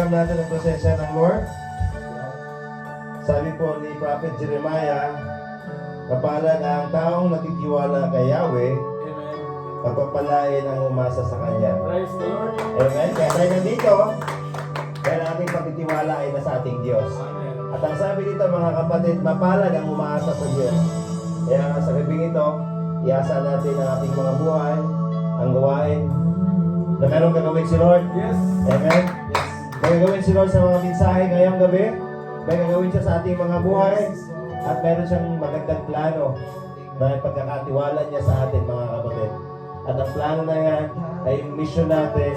Pakiramdam natin ang presensya ng Lord. Sabi po ni Prophet Jeremiah, kapalad ang taong nagtitiwala kay Yahweh, Amen. pagpapalain ang umasa sa Kanya. Praise the Lord. Amen? Kaya tayo nandito, kaya ang ating pagtitiwala ay nasa ating Diyos. Amen. At ang sabi dito mga kapatid, mapalad ang umaasa sa Diyos. Kaya nga sa gabing ito, iasa natin ang ating mga buhay, ang gawain, na meron gagawin si Lord. Yes. Amen? Yes. May gagawin si Lord sa mga mensahe ngayong gabi. May gagawin siya sa ating mga buhay. At meron siyang magandang plano na pagkakatiwala niya sa atin mga kapatid. At ang plano na yan ay yung mission natin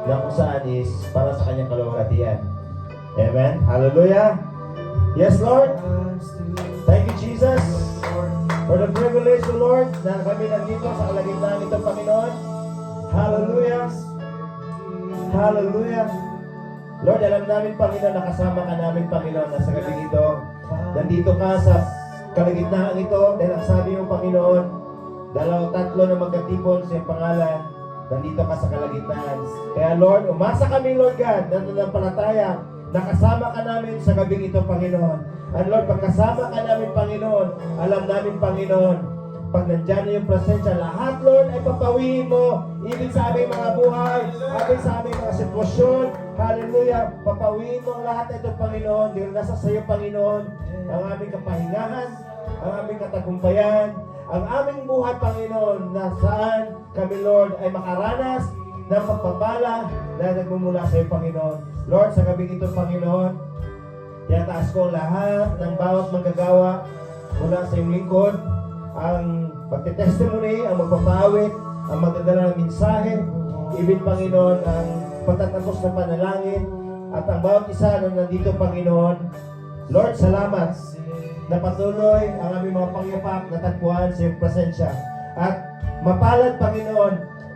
na kung saan is para sa kanyang kaluwalhatian. Amen? Hallelujah! Yes, Lord! Thank you, Jesus! For the privilege, O Lord, na kami nandito sa kalagitnaan nito, Panginoon. Hallelujah! Hallelujah! Lord, alam namin, Panginoon, nakasama ka namin, Panginoon, na sa gabi ito. Nandito ka sa kalagitnaan ito dahil ang sabi mo, Panginoon, tatlo na magkatipon sa iyong pangalan, nandito ka sa kalagitnaan. Kaya, Lord, umasa kami, Lord God, nananampalataya, nakasama ka namin sa gabing ito, Panginoon. And Lord, pagkasama ka namin, Panginoon, alam namin, Panginoon, pag nandyan na yung presensya, lahat, Lord, ay papawiin mo. Ibig sa aming mga buhay, ibig sa aming mga sitwasyon. Hallelujah. Papawiin mo ang lahat ito, Panginoon. Dahil nasa sa iyo, Panginoon, ang aming kapahingahan, ang aming katagumpayan, ang aming buhay, Panginoon, na saan kami, Lord, ay makaranas ng pagpapala na nagmumula sa iyo, Panginoon. Lord, sa gabing ito, Panginoon, tinataas ko ang lahat ng bawat manggagawa mula sa iyong lingkod, ang pagtitestimony, ang magpapawit, ang magdadala ng mensahe, even, Panginoon, ang pagtatapos ng panalangin, at ang bawat isa na nandito, Panginoon. Lord, salamat na patuloy ang aming mga pangyapak na tagpuan sa iyong presensya. At mapalad, Panginoon,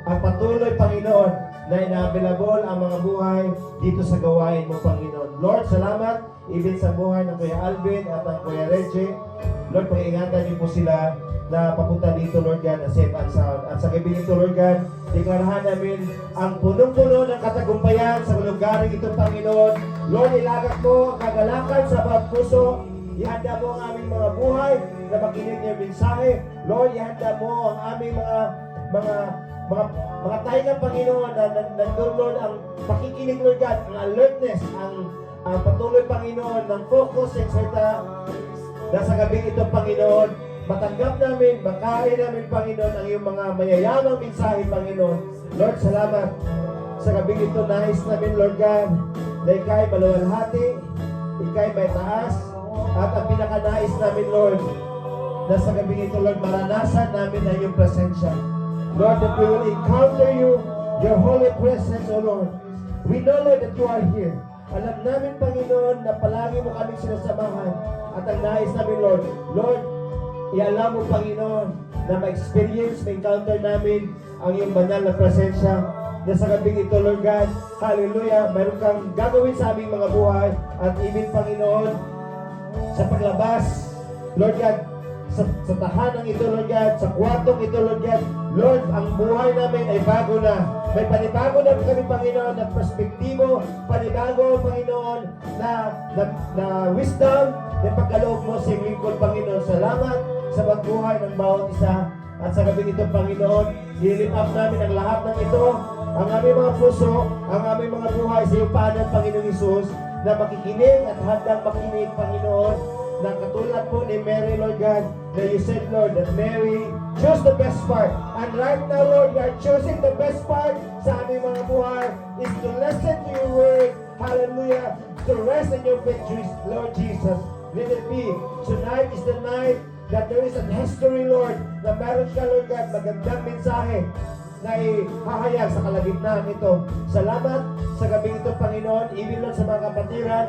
ang patuloy, Panginoon, na ina-available ang mga buhay dito sa gawain mo, Panginoon. Lord, salamat, even sa buhay ng Kuya Alvin at ng Kuya Reggie. Lord, pag-ingatan niyo po sila na papunta dito, Lord God, na safe and sound. At sa gabi nito, Lord God, deklarahan namin ang punong-puno ng katagumpayan sa lugaring ito, Panginoon. Lord, ilagak mo ang kagalakan sa bawat puso. Ihanda mo ang aming mga buhay na makinig niyo mensahe. Lord, ihanda mo ang aming mga tainga, Panginoon, na nandun, Lord, ang pakikinig, Lord God, ang alertness, ang patuloy, Panginoon, ng focus, etc. Nasa gabi ito, Panginoon, matanggap namin, makain namin, Panginoon, ang iyong mga mayayamang mensahe, Panginoon. Lord, salamat. Sa gabi ito, nais namin, Lord God, na ika'y maluwalhati, ika'y may taas, at ang pinakanais namin, Lord, na sa gabi ito, Lord, maranasan namin ang iyong presensya. Lord, that we will encounter you, your holy presence, O Lord. We know, Lord, that you are here. Alam namin, Panginoon, na palagi mo kaming sinasamahan. At ang nais namin, Lord, ialam mo, Panginoon, na ma-experience, ma-encounter namin ang iyong banal na presensya na sa gabing ito, Lord God. Hallelujah. Mayroon kang gagawin sa aming mga buhay. At even, Panginoon, sa paglabas, Lord God, sa tahanang ito, Lord God, sa kwartong ito, Lord God, Lord, ang buhay namin ay bago na. May panibago na kami, Panginoon, na perspektibo, panibago, Panginoon, na wisdom, na pagkaloob mo sa iyong lingkod, Panginoon. Salamat sa pagbuhay ng bawat isa. At sa gabi ito, Panginoon, i-lift up namin ang lahat ng ito, ang aming mga puso, ang aming mga buhay sa iyong paanan, Panginoon Isus, na makikinig at handang makinig, Panginoon, na katulad po ni Mary, Lord God, na you said, Lord, that Mary chose the best part. And right now, Lord, we are choosing the best part sa aming mga buhay is to listen to your word. Hallelujah. To rest in your victories, Lord Jesus. Let it be. Tonight is the night that there is a history, Lord, na meron ka, Lord God, magandang mensahe na ihahayag sa kalagitnaan ito. Salamat sa gabing ito, Panginoon. Even, Lord, sa mga kapatiran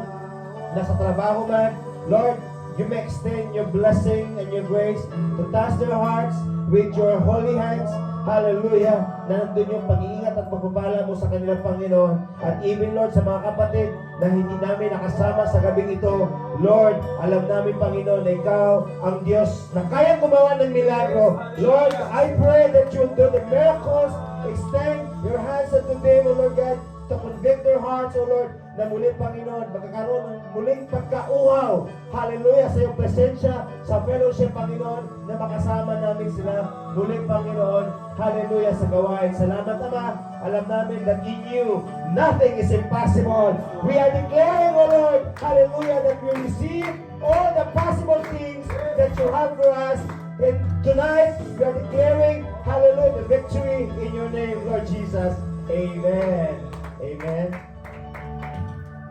na sa trabaho man, Lord, you may extend your blessing and your grace to touch their hearts with your holy hands. Hallelujah. Na nandun yung pag-iingat at pagpapala mo sa kanilang Panginoon. At even, Lord, sa mga kapatid na hindi namin nakasama sa gabing ito, Lord, alam namin, Panginoon, na ikaw ang Diyos na kayang gumawa ng milagro. Lord, I pray that you'll do the miracles. Extend your hands unto them, O Lord God, to convict their hearts. hearts, O Lord, na muli, Panginoon, magkakaroon ng muling pagkauhaw. Hallelujah, sa iyong presensya, sa fellowship, Panginoon, na makasama namin sila muli, Panginoon. Hallelujah, sa gawain. Salamat, Ama. Alam namin that in you, nothing is impossible. We are declaring, O Lord, hallelujah, that we receive all the possible things that you have for us. And tonight, we are declaring, hallelujah, the victory in your name, Lord Jesus. Amen. Amen.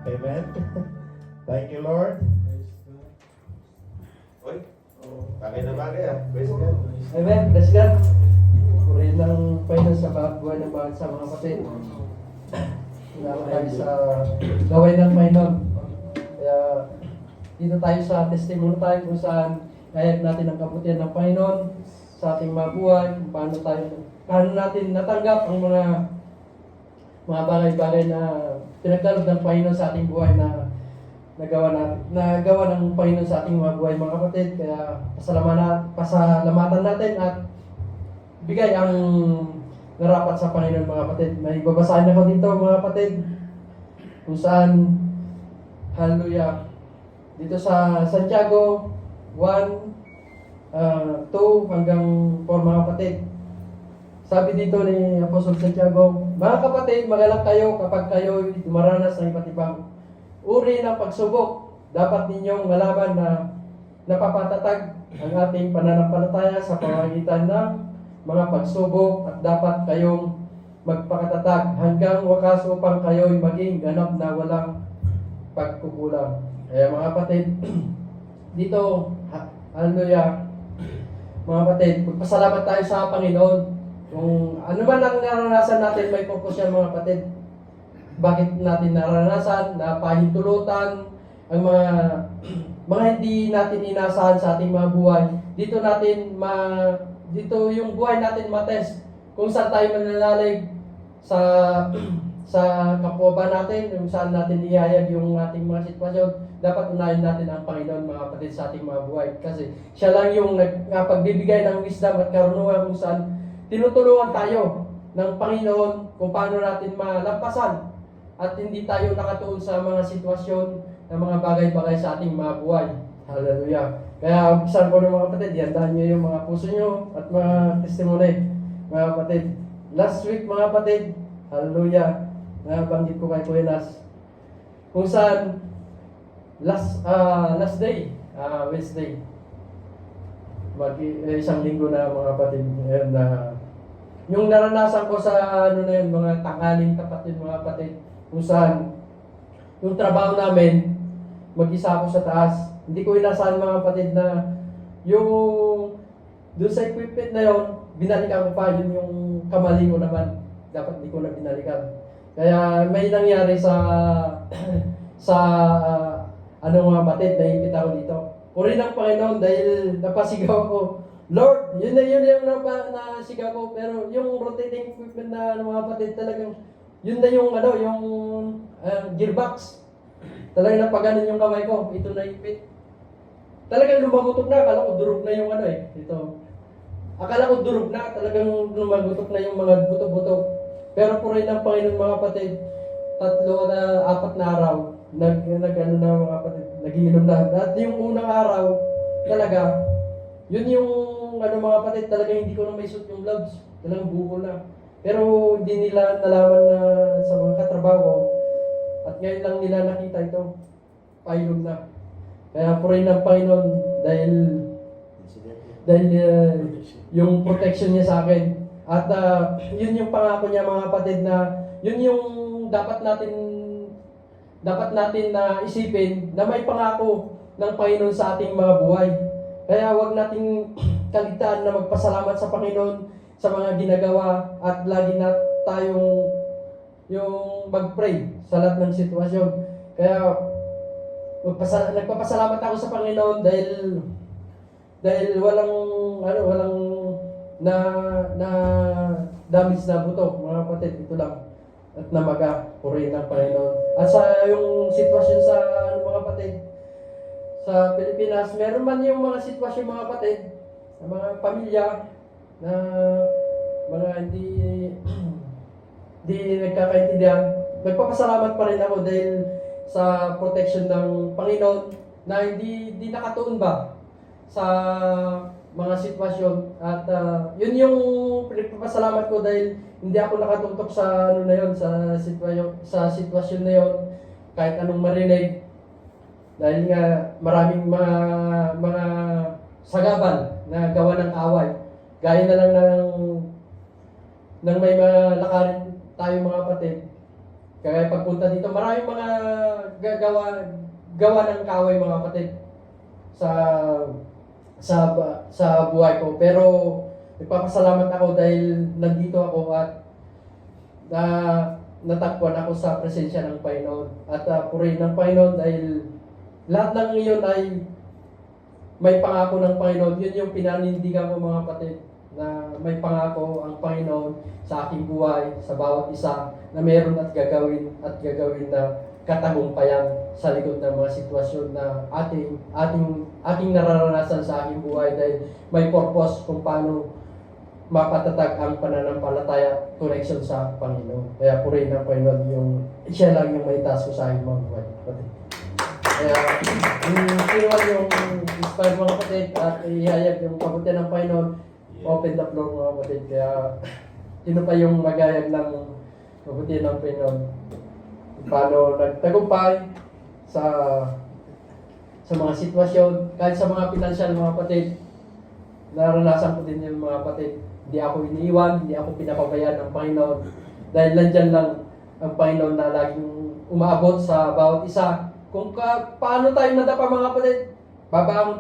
Amen. Thank you, Lord. Uy, bagay na bagay ah. Praise God. Amen. Praise God. Purihin ng Panginoon sa buhay ng bawat sa mga kapatid. Salamat tayo sa gawain ng Panginoon. Kaya dito tayo sa testimony tayo kung saan kaya natin ang kabutihan ng Panginoon sa ating mga buhay, kung paano natin natanggap ang mga bagay-bagay na pinagdalob ng Panginoon sa ating buhay na nagawa ng Panginoon sa ating mga buhay, mga kapatid. Kaya pasalamatan natin at bigay ang narapat sa Panginoon, mga kapatid. May babasahin ako dito, mga kapatid, kung saan, hallelujah, dito sa Santiago 1, 2 hanggang 4, mga kapatid. Sabi dito ni Apostol Santiago, mga kapatid, magalak kayo kapag kayo dumaranas ng iba't ibang uri ng pagsubok. Dapat ninyong malaman na napapatatag ang ating pananampalataya sa pamamagitan ng mga pagsubok at dapat kayong magpakatatag hanggang wakas upang kayo'y maging ganap na walang pagkukulang. Kaya mga kapatid, dito, hallelujah, mga kapatid, magpasalamat tayo sa Panginoon. Kung ano man ang naranasan natin, may purpose yan, mga kapatid. Bakit natin naranasan, napahintulutan, ang mga hindi natin inasahan sa ating mga buhay. Dito yung buhay natin matest kung saan tayo mananalig sa kapwa ba natin, kung saan natin ihayag yung ating mga sitwasyon. Dapat unahin natin ang Panginoon, mga kapatid, sa ating mga buhay. Kasi siya lang yung nagpagbibigay ng wisdom at karunungan kung saan tinutulungan tayo ng Panginoon kung paano natin malampasan at hindi tayo nakatuon sa mga sitwasyon ng mga bagay-bagay sa ating mga buhay. Hallelujah. Kaya umpisan ko ng mga kapatid, iandaan nyo yung mga puso nyo at mga testimony, mga kapatid. Last week, mga kapatid, hallelujah, nabanggit ko kay Kuya Nas, kung saan last day, Wednesday, isang linggo na, mga kapatid, and, yung naranasan ko sa mga tanghaling tapat yun, mga kapatid, kung saan yung trabaho namin, mag-isa ako sa taas. Hindi ko inasahan, mga kapatid, na yung doon sa equipment na yon, binalikan ko pa, yun yung kamali ko naman. Dapat hindi ko na binalikan. Kaya may nangyari sa mga kapatid, naipit ako dito. Puri ng Panginoon dahil napasigaw ko, Lord, yun yung nasigaw ko. Pero yung rotating equipment na mga kapatid, talagang yun na yung gearbox. Talagang napaganon yung kamay ko. Ito na ipit. Talagang lumagutok na. Akala ko durog na yung ito. Akala ko durog na. Talagang lumagutok na yung mga buto-buto. Pero puri ng Panginoon, mga kapatid, 4 na araw, mga kapatid, nag-iinom na. At yung unang araw, talaga, yun yung mga kapatid, talagang hindi ko na may suit yung gloves. Talagang buko na. Pero hindi nila nalaman na sa mga katrabaho, at ngayon lang nila nakita ito, pailog na. Kaya purihin ng Panginoon dahil yung protection niya sa akin. At yun yung pangako niya, mga kapatid, na yun yung dapat natin na isipin na may pangako ng Panginoon sa ating mga buhay. Kaya wag nating kaligtaan na magpasalamat sa Panginoon sa mga ginagawa at lagi na tayong yung mag-pray sa lahat ng sitwasyon. Kaya nagpapasalamat ako sa Panginoon dahil walang na damage na buto, mga kapatid. Ito lang at namaga, purihin ng Panginoon. At sa yung sitwasyon sa mga kapatid sa Pilipinas, meron man yung mga sitwasyon, mga kapatid, sa mga pamilya na mga hindi nagkakaintindihan. nagpapasalamat pa rin ako dahil sa protection ng Panginoon na hindi nakatuon ba sa mga sitwasyon at yun yung pinagpapasalamat ko dahil hindi ako nakatutok sa ano na yun sa sitwasyon na yun kahit anong marinig dahil nga maraming mga sagabal na gawa ng away gaya na lang ng may mga lakarin tayo mga kapatid kaya pagpunta dito maraming mga gawa ng kaaway mga kapatid sa buhay ko. Pero nagpapasalamat ako dahil nandito ako at natagpuan ako sa presensya ng Panginoon. At purihin ng Panginoon dahil lahat ng iyon ay may pangako ng Panginoon. Yun yung pinanindigan ko mga kapatid na may pangako ang Panginoon sa aking buhay, sa bawat isa na meron at gagawin na katagumpayan sa likod ng mga sitwasyon na ating nararanasan sa aking buhay dahil may purpose kung paano mapatatag ang pananampalataya connection sa Panginoon. Kaya purihin ng Panginoon yung siya lang yung may task ko sa aking mga buhay. Kaya sino man yung inspire mga kapatid at ihayag yung kabutihan ng Panginoon, open the floor mga kapatid. Kaya sino pa yung magayag ng kabutihan ng Panginoon? Paano nagtagumpay sa mga sitwasyon, kahit sa mga pinansyal mga kapatid, naranasan ko din yung mga kapatid. Hindi ako iniiwan, hindi ako pinapabayaan ng Panginoon. Dahil nandyan lang ang Panginoon na laging umaabot sa bawat isa. Kung paano tayo nadapa mga kapatid,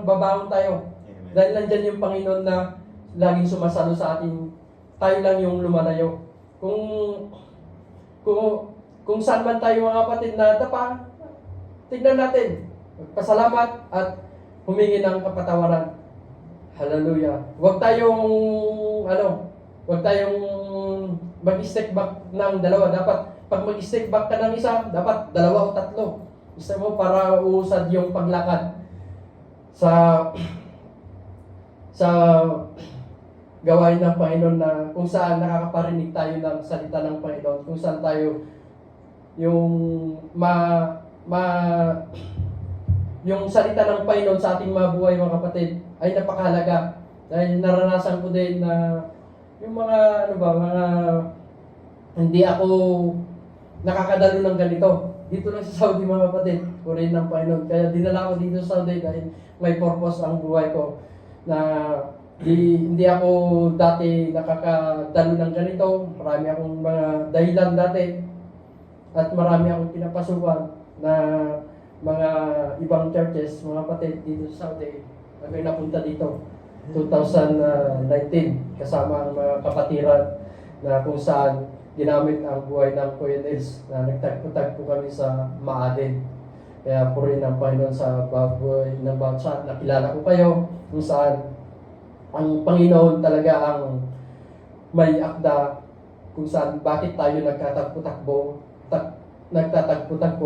babangon tayo. Amen. Dahil nandyan yung Panginoon na laging sumasalo sa atin. Tayo lang yung lumalayo. Kung saan man tayo mga kapatid na dapa, tignan natin. Magpasalamat at humingi ng kapatawaran. Hallelujah. Huwag tayong mag-step back ng dalawa. Dapat pag mag-step back ka ng isa, dapat dalawa o tatlo. Gusto mo para uusad yung paglakad sa gawain ng Panginoon na kung saan nakakaparinig tayo ng salita ng Panginoon, kung saan tayo yung yung salita ng Panginoon sa ating mga buhay mga kapatid ay napakahalaga dahil naranasan ko din na yung mga hindi ako nakakadalo ng ganito dito lang sa Saudi mga kapatid, purihin ng Panginoon. Kaya dinala ko dito sa Saudi dahil may purpose ang buhay ko na hindi ako dati nakakadalo ng ganito. Marami akong mga dahilan dati at marami akong pinapasukan na mga ibang churches, mga kapatid dito sa Saudi. Ako'y napunta dito 2019 kasama ang mga kapatiran na kung saan ginamit ang buhay ng Kuya Nils na nagtagpo-tagpo kami sa Maaden. Kaya purihin ng Panginoon sa buhay ng bawat sa nakilala ko kayo kung saan ang Panginoon talaga ang may akda kung saan bakit tayo nagtatagpo-tagpo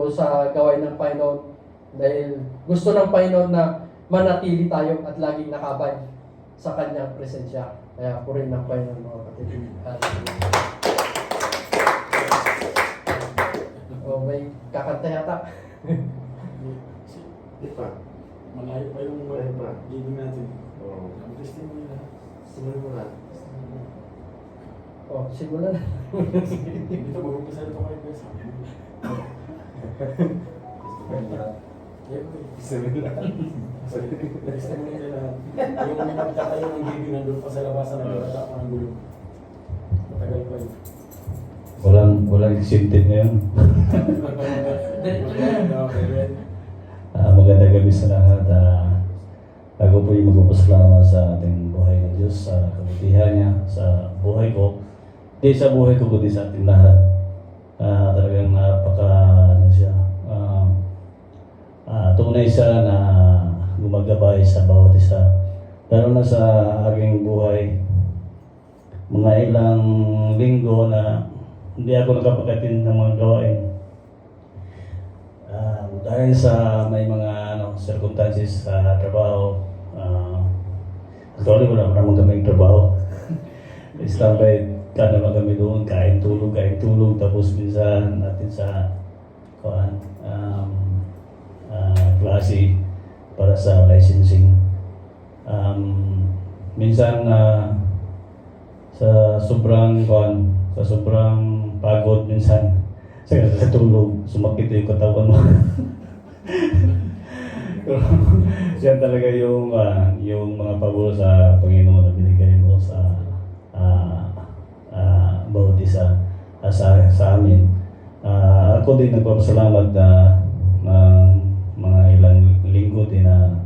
sa gawain ng Panginoon dahil gusto ng Panginoon na manatili tayo at laging nakabay sa kanyang presensya. Kaya purihin ng Panginoon mga kapatid. May kakanta yata. Di pa. Malayo pa yung Malayo pa. giving natin. Oo. Ang testimony na. Simulan mo na. Simulan na. Dito, mag-umpisa ito kayo guys. Simulan. Testimony nila. Yung nagkatayo ng giving nandun pa sa labasan na nagkata pa ng gulo. Matagal pa yun. Walang excited ngayon. Diretso na. Magandang gabi sa lahat. Ako po yung magpapasalamat sa ating buhay ng Diyos, sa kabutihan niya, sa buhay ko. Hindi sa buhay ko, kundi sa ating lahat. Talagang tunay siya na gumagabay sa bawat isa. Lalo na sa aking buhay, mga ilang linggo na hindi ako nakapag-attend ng mga gawain. Dahil sa may mga circumstances sa trabaho, actually wala ko naman kaming trabaho. Standby kada lang kami doon, kain tulog, tapos minsan natin sa klase para sa licensing. Minsan sa sobrang pagod minsan sa tulog, sumakit yung katawan mo. Yan talaga yung mga pabor sa Panginoon na binigay mo sa bawat isa sa amin. Ako din nagpapasalamat na mga ilang linggo din na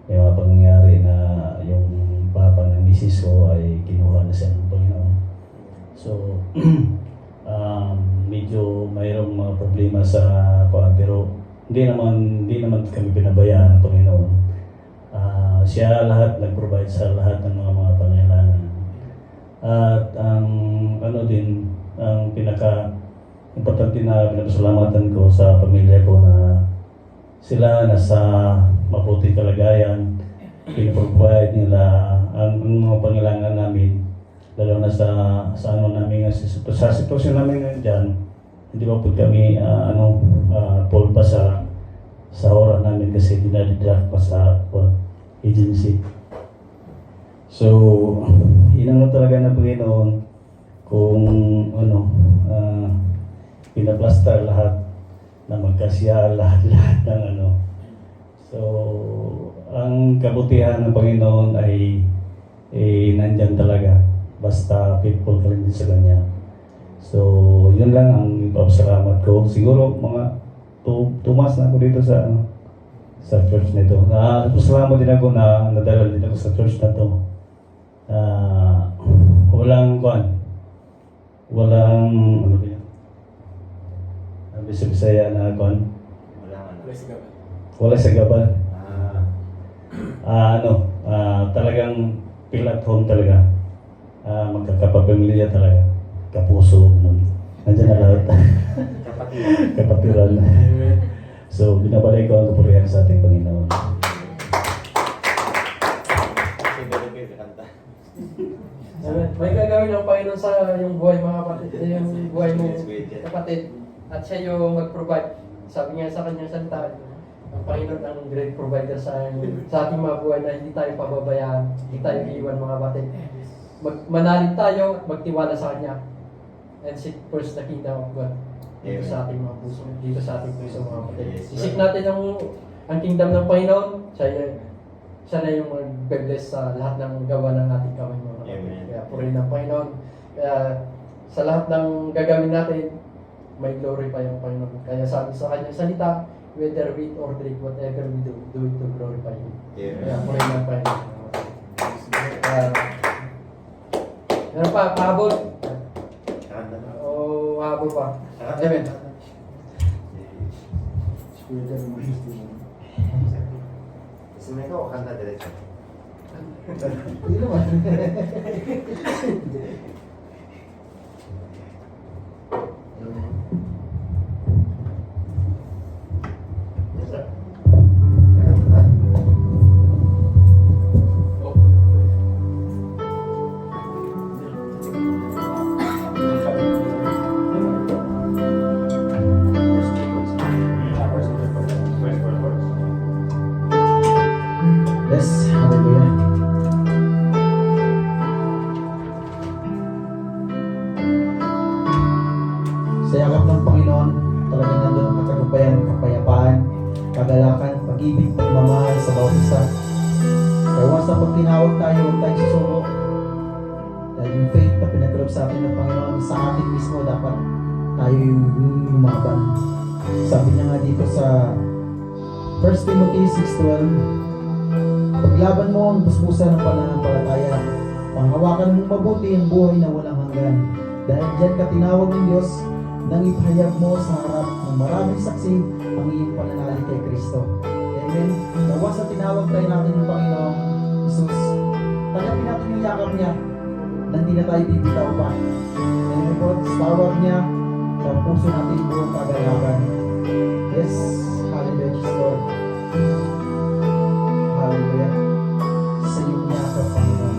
may mga pangyayari na yung papa ng misis ko ay kinuha na siya ng Panginoon. So, medyo mayroong mga problema sa pero hindi naman kami pinabayaan ng Panginoon. Siya lahat nag-provide sa lahat ng mga pangailangan. At ang pinaka-importante na pinapasalamatan ko sa pamilya ko na sila nasa mabuting kalagayan, pinaprovide nila ang mga pangailangan namin, lalo na sa namin sa sitwasyon namin ngayon dyan. Hindi pa po kami full pa sa oras namin kasi dinadidract pa sa agency. So, inano talaga ng Panginoon kung pinaplastar lahat na magkasya lahat ng So, ang kabutihan ng Panginoon ay nandyan talaga. Basta faithful ka rin din sa Kanya. So, yun lang ang ipapasalamat ko. Siguro mga 2 months na ako dito sa church nito. Pasalamat din ako na nadala din ako sa church na to. Walang Bisaya na wala sa gabal. Talagang pilat home talaga. Magkakapamilya talaga. Kapuso nun. Nandiyan na lahat. Kapatiran. So, binabalik ko ang kapurihan sa ating Panginoon. May gagawin ng Panginoon sa yung buhay mga kapatid, yung buhay mo kapatid. At siya yung mag-provide. Sabi nga sa kanyang salita, ang Panginoon ang great provider sa ating mga buhay na hindi tayo pababayaan, hindi tayo iiwan mga kapatid. Manalig tayo at magtiwala sa Kanya. And seek first the kingdom of God. Dito sa ating mga puso, dito sa ating puso mga kapatid. Isip natin ang kingdom ng Panginoon, siya na yung mag-bless sa lahat ng gawa ng ating kamay mga kapatid. Kaya purihin ng Panginoon. Kaya sa lahat ng gagawin natin, may glory pa yung Panginoon. Kaya sabi sa kanyang salita, whether we eat or drink, whatever we do it to glorify Him. Kaya purihin ng Panginoon. Meron pa, pahabol. O habol pa. Amen. Sino ikaw o kanta diretso? Hindi naman. Yes, hallelujah. Sa yakap ng Panginoon, talagang nandun ang katagumpayan, kapayapaan, kagalakan, pag-ibig, pagmamahal sa bawat isa. Kaya once na pag tinawag tayo, huwag tayong susuko. Dahil yung faith na pinag-grab sa atin ng Panginoon, sa atin mismo dapat tayo yung lumaban. Sabi niya nga dito sa 1 Timothy 6:12, paglaban mo ang busbusan ng pananampalataya. Panghawakan mong mabuti ang buhay na walang hanggan. Dahil diyan ka tinawag ng Diyos nang ipahayag mo sa harap ng maraming saksi ang iyong pananalig kay Kristo. Amen. Nawa sa tinawag tayo natin ng Panginoong Jesus, tanggapin natin yung yakap niya na hindi na tayo bibitaw pa. Amen po, sa tawag niya, sa puso natin buong kagalakan. Yes, hallelujah, Jesus Lord. Hallelujah. Sa iyong yakap, Panginoon.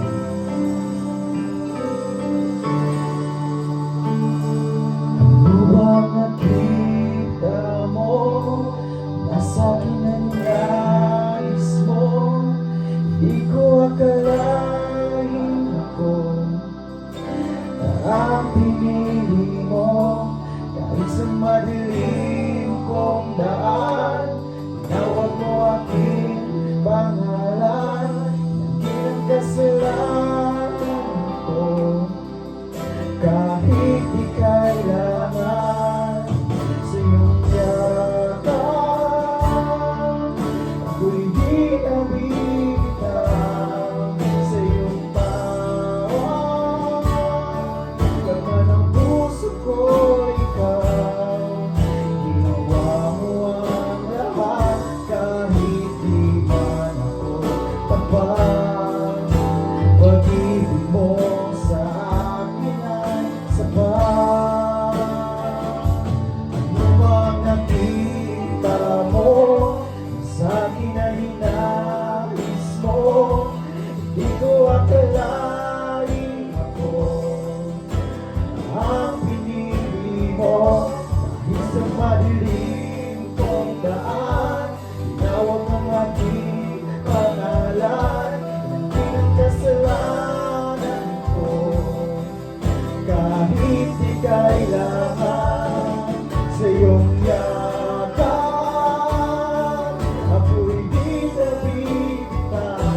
sa madilim kong daan, tinawag ang aking pangalan, ng kasalanan ko. Kahit di kailangan sa iyong yakap, ako'y di nabibitaw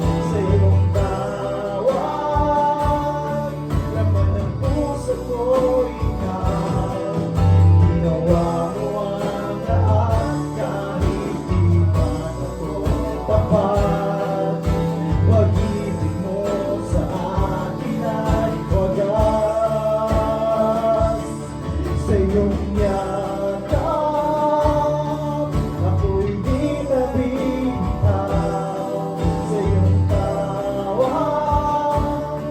sa iyong tawag. Laman ng puso ko ikaw, ginawa mo ang lahat kahit di man ako tapat. Pag-ibig mo sa akin ay wagas. Sa iyong yakap, ako'y di nabibitaw sa iyong tawag.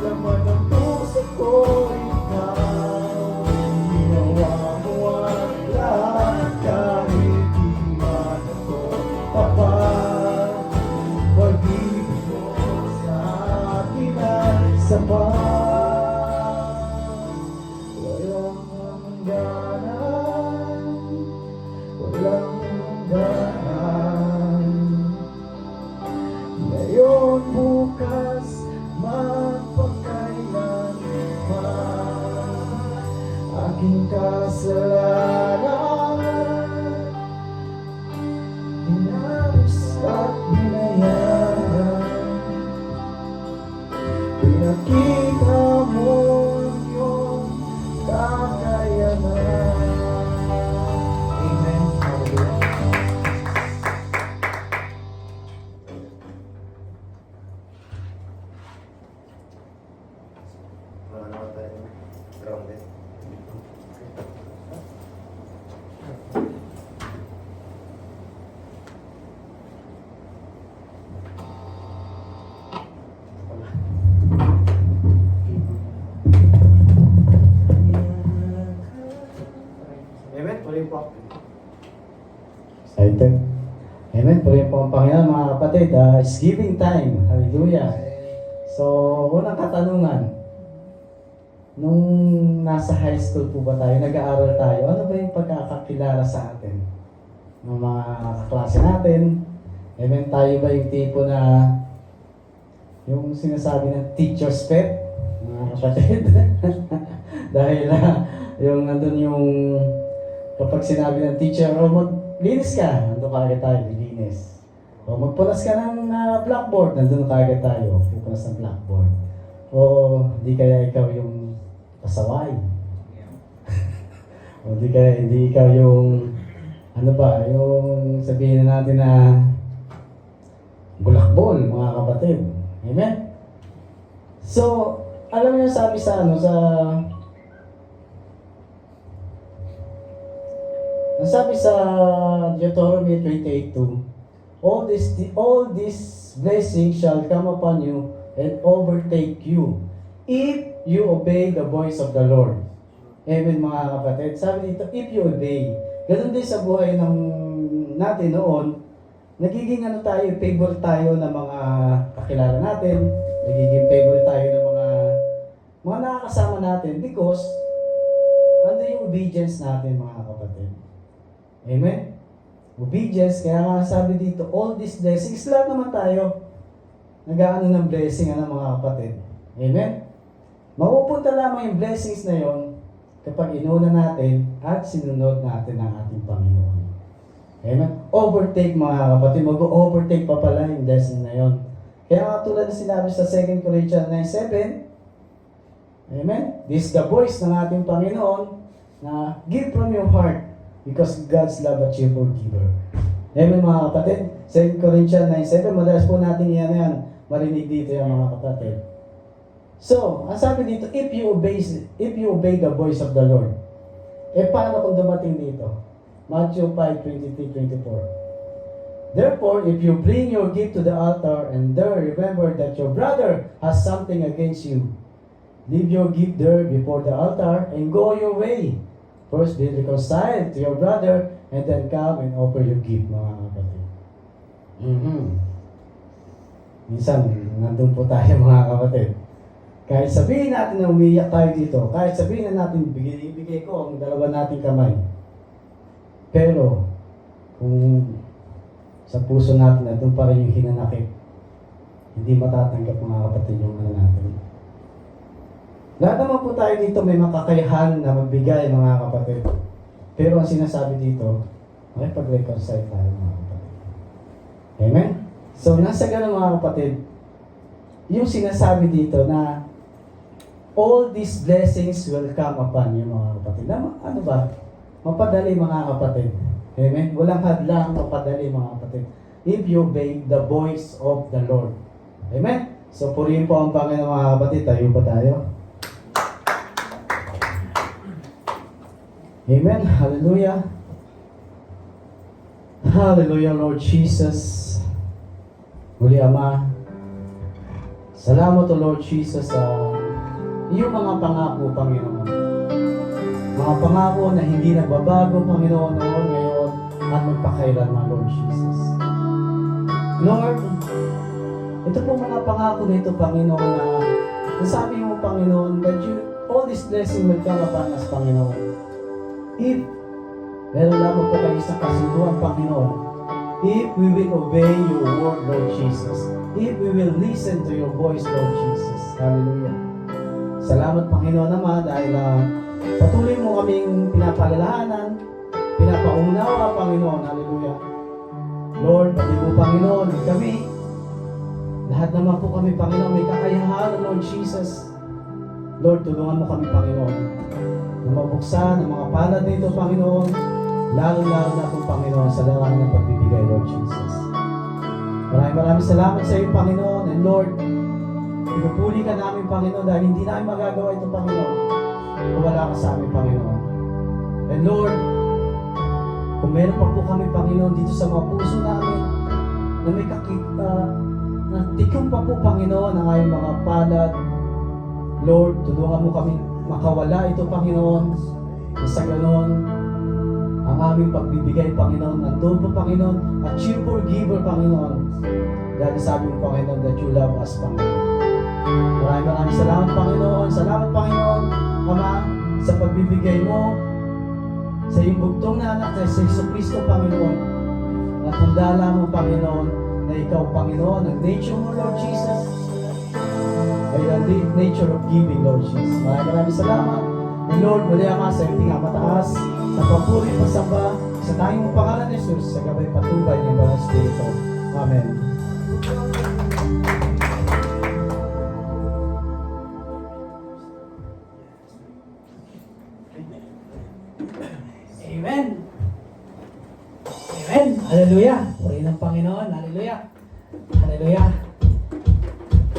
Laman ng puso ko ikaw, ginawa mo ang lahat kahit di man ako tapat. Pag-ibig mo sa akin ay sapat. Walang hangganan, walang hangganan. Ngayon, bukas, magpakailanman. Aking kasalanan, hinapos at binayaran. Pinakita mo ang iyong kakayanan. Amen. Hallelujah. Amen. Tuloy po. Excited. Amen. Puri po ang Panginoon mga kapatid. It's giving time. Hallelujah. So, unang katanungan. Nung nasa high school po ba tayo, nag-aaral tayo, ano ba yung pagkakakilala sa atin? Ng mga kaklase natin. Amen. Tayo ba yung tipo na yung sinasabi ng teacher's pet? Mga kapatid. Dahil yung nandun yung kapag sinabi ng teacher, o maglinis ka, nandun kagad tayo, linis. O magpunas ka ng blackboard, nandun kagad tayo, pupunas ng blackboard. O di kaya ikaw yung pasaway. O di kaya hindi ikaw yung, ano ba, yung sabihin na natin na bulakbol, mga kapatid. Amen? So, alam niyo sabi sa ano, sabi sa Deuteronomy 28:2, all these blessings shall come upon you and overtake you if you obey the voice of the Lord. Amen mga kapatid. Sabi dito, if you obey. Ganun din sa buhay ng natin noon, nagiging ano tayo, favorite tayo ng mga kakilala natin, nagiging favorite tayo ng mga nakakasama natin because ano yung obedience natin mga kapatid. Amen? Obedience, kaya nga sabi dito, all these blessings, lahat naman tayo nag-aano ng blessing mga kapatid. Amen? Mapupunta lamang yung blessings na yon kapag inuna natin at sinunod natin ang ating Panginoon. Amen? Overtake mga kapatid, mag-overtake pa pala yung blessing na yon. Kaya nga tulad na sinabi sa 2 Corinthians 9:7, amen? This is the voice ng ating Panginoon na give from your heart because God's love a cheerful giver. Amen mga kapatid? 2 Corinthians 9:7, madalas po natin yan marinig dito yung mga kapatid. So, ang sabi dito, if you obey the voice of the Lord, paano kung dumating dito? Matthew 5:23-24. Therefore, if you bring your gift to the altar and there remember that your brother has something against you, leave your gift there before the altar and go your way. First, be reconciled to your brother and then come and offer your gift, mga kapatid. Minsan, nandun po tayo mga kapatid. Kahit sabihin natin na umiiyak tayo dito, kahit sabihin na natin ibigay ko ang dalawa nating kamay. Pero, kung sa puso natin na doon pa rin yung hinanakit, hindi matatanggap mga kapatid yung ano natin. Lahat naman po tayo dito may makakayahan na magbigay mga kapatid. Pero ang sinasabi dito, makipag-reconcile tayo mga kapatid. Amen? So, nasa ganun mga kapatid, yung sinasabi dito na all these blessings will come upon you mga kapatid. Ano ba? Mapadali mga kapatid. Amen? Walang hadlang, mapadali mga kapatid. If you obey the voice of the Lord. Amen? So, purihin po ang Panginoon mga kapatid. Tayo pa tayo. Amen. Hallelujah. Hallelujah, Lord Jesus. Muli, Ama. Salamat o Lord Jesus sa iyong mga pangako, Panginoon. Mga pangako na hindi nagbabago, Panginoon, noon, ngayon, at magpakailanman, Lord Jesus. Lord, ito po mga pangako na ito, Panginoon, na nasabi mo, Panginoon, that all this blessing will come upon us, Panginoon. If meron lamang po kayo sa kasunduan, Panginoon, if we will obey your word, Lord Jesus, if we will listen to your voice, Lord Jesus. Hallelujah. Salamat, Panginoon naman, dahil patuloy mo kaming pinapalalahanan, pinapaunawa, Panginoon. Hallelujah. Lord, pati mo, Panginoon, kami, lahat naman po kami, Panginoon, may kakayahan, Lord Jesus. Lord, tulungan mo kami, Panginoon, na mabuksan ang mga palad nito, Panginoon, lalo-lalo na po, Panginoon, sa larangan ng pagbibigay, Lord Jesus. Maraming salamat sa iyo, Panginoon, and Lord, pinupuli ka namin, Panginoon, dahil hindi namin magagawa ito, Panginoon, kung wala ka sa amin, Panginoon. And Lord, kung meron pa po kami, Panginoon, dito sa mga puso namin, na may na tikom pa po, Panginoon, ang aming mga palad, Lord, tulungan mo kami makawala ito, Panginoon, na sa ganon, ang aming pagbibigay, Panginoon, nandun po, Panginoon, at cheerful giver, Panginoon, dahil sabi mo, Panginoon, that you love us, Panginoon. Maraming salamat, Panginoon. Salamat, Panginoon, Ama, sa pagbibigay mo sa iyong bugtong na anak na sa Jesucristo, Panginoon. At handala mo, Panginoon, na ikaw, Panginoon, ang nature mo, Lord Jesus, ay ang nature of giving, Lord Jesus. Maraming salamat. And Lord, muli ang sa iyong pinakamataas, sa papuri, pasamba, sa tayong mong pangalan ni Jesus, sa gabay patubay ng Banal Espiritu. Amen. Amen. Amen. Hallelujah. Purihin ng Panginoon. Hallelujah. Hallelujah.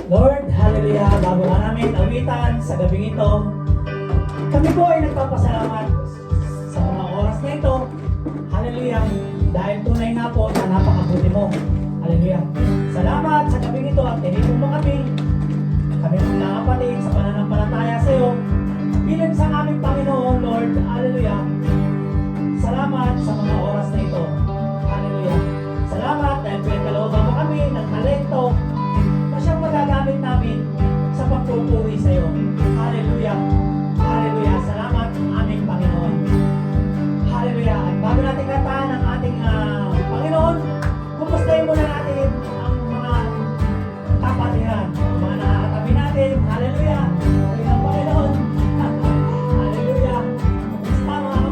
Lord, hallelujah. Bago ka namin awitan sa gabing ito, kami po ay nagpapasalamat sa mga oras na ito. Hallelujah. Dahil tunay nga po na napakabuti mo. Hallelujah. Salamat sa gabing ito at tinipon mo kami mga kapatid sa pananampalataya sa iyo. Bilang sa aming Panginoon, Lord. Hallelujah. Salamat sa mga oras na ito. Hallelujah. Salamat dahil pinagkalooban mo kami ng talento na siyang magagamit namin sa pagpupuri sa iyo. Hallelujah. Hallelujah. Salamat aming Panginoon. Hallelujah. At bago natin kataan ang ating Panginoon, kumustahin muna natin ang mga kapatiran, ang mga nakakatabi natin. Hallelujah. Hallelujah, Panginoon. Hallelujah. Kumusta mga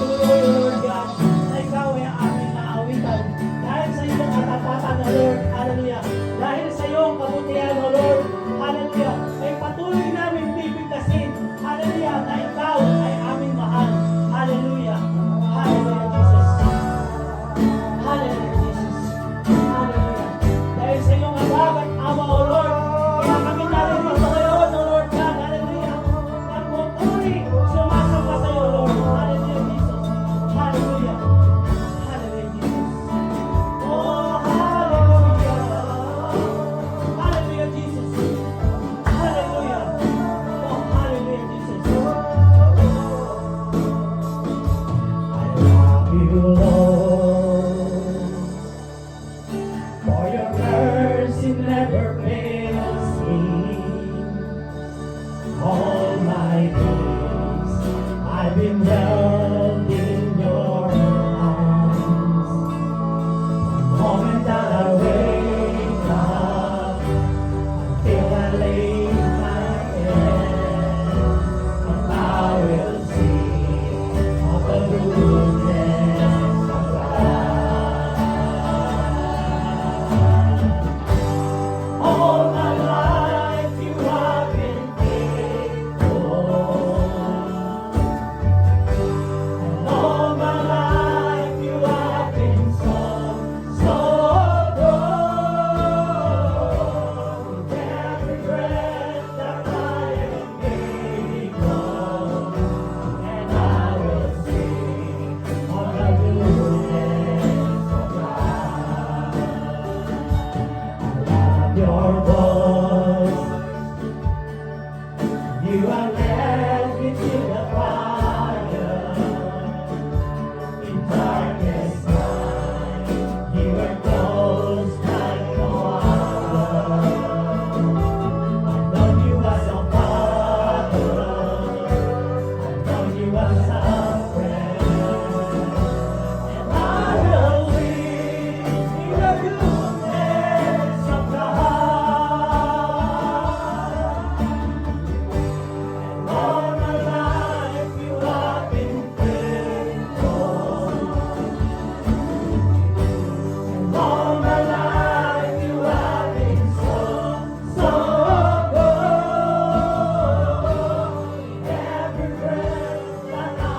patuloy, O Lord God, na ikaw ay aming naawitan. Dahil sa iyong katapatan, O Lord, hallelujah. Dahil sa iyong kabutihan, O Lord, hallelujah. Ay patuloy namin bibigkasin, hallelujah, na ikaw ay aming mahal. Hallelujah. Hallelujah, Jesus. Hallelujah, Jesus. Hallelujah. Dahil sa iyong abag at awa, O Lord, kaya kami narito ngayon, O Lord God, hallelujah. Nagpupuri, sumasamba sa iyo, Lord. Hallelujah, Jesus. Hallelujah. Hallelujah, Jesus. Oh, hallelujah. Hallelujah, Jesus. Hallelujah. Oh, hallelujah, Jesus. I love you, Lord, for your mercy never fails me. All my days I've been held in your arms. The moment that I wake up till I lay my head, and I will sing of the goodness of God. All my life you have been faithful, and all my life you have been so, so good. With every breath that I am able, and I will sing of the goodness of God. Love your voice. You have led me to the fire. In darkest night, you were close like no other. I've known you as a father. I've known you as a friend. And I will live in the goodness of God. And all my life you have been faithful. And all my life you have been so, so good. Every breath that I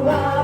buhay.